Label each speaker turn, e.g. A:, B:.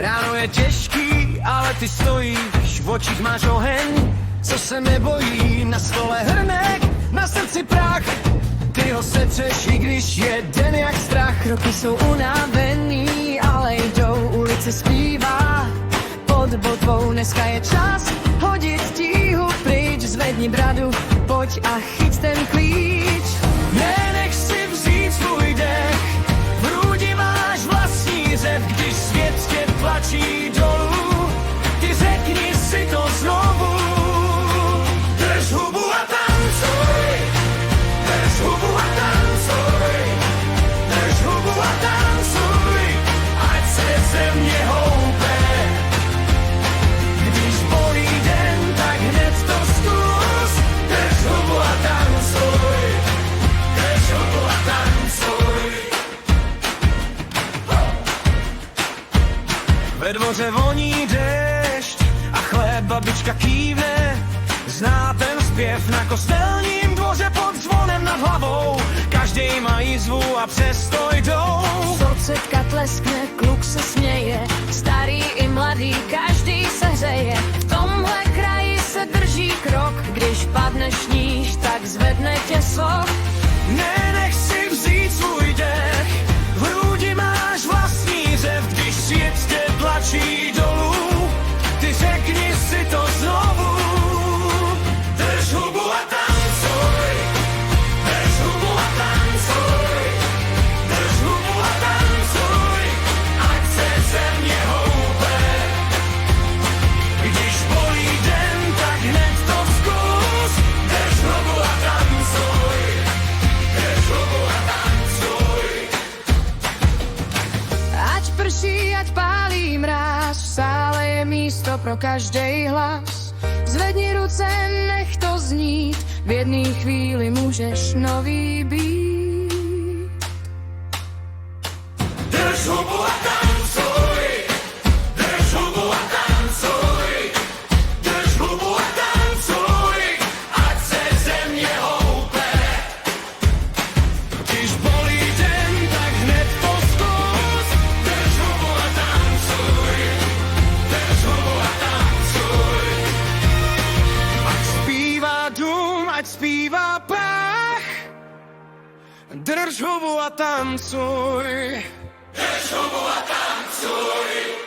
A: Ráno je těžký, ale ty stojíš, v očích máš oheň, co se nebojí, na stole hrnek, na srdci prach. Ty ho setřeš, i když je den jak strach.
B: Roky jsou unavený, ale jdou, ulice zpívá pod botvou. Dneska je čas hodit tíhu pryč, zvedni bradu, pojď a chyť ten klíč.
A: Nenech si vzít svůj dech, v hrudi máš vlastní řev, když svět tě tlačí dolů, ty řekni si to znovu. Drž hubu a tancuj, drž hubu a tancuj, drž hubu a tancuj, ať se země houpe. Když bolí den, tak hned to zkus, drž hubu a tancuj, drž hubu a tancuj. Ve dvoře voní déšť a chléb babička kývne, zná ten zpěv na kostelním dvoře pod zvonem nad hlavou. Každej má jízvu a přesto jdou.
B: Socetka tleskne, kluk se směje, starý i mladý, každý se hřeje. V tomhle kraji se drží krok, když padneš níž, tak zvedne tě slov.
A: Nenech si vzít svůj dech, v hrudi máš vlastní řev, když svět tě tlačí dolů, ty řekni si to znovu. Drž hubu a tancuj, drž hubu a tancuj, drž hubu a tancuj, ať se země houpe. Když bolí den, tak hned to zkus, drž hubu a tancuj, drž hubu a tancuj.
B: Ať prší, ať pálí mráz, v sále je místo pro každej hlas. Zvedni ruce, nech to znít, v jedné chvíli můžeš nový být.
A: Drž hubu a tancuj, drž hubu a tancuj, drž hubu a tancuj, ať se země houpe. Když bolí den, tak hned to zkus, drž hubu a tancuj, drž hubu a tancuj. Ať zpívá dům, ať zpívá prach, drž hubu a tancuj. Drž hubu a tancuj.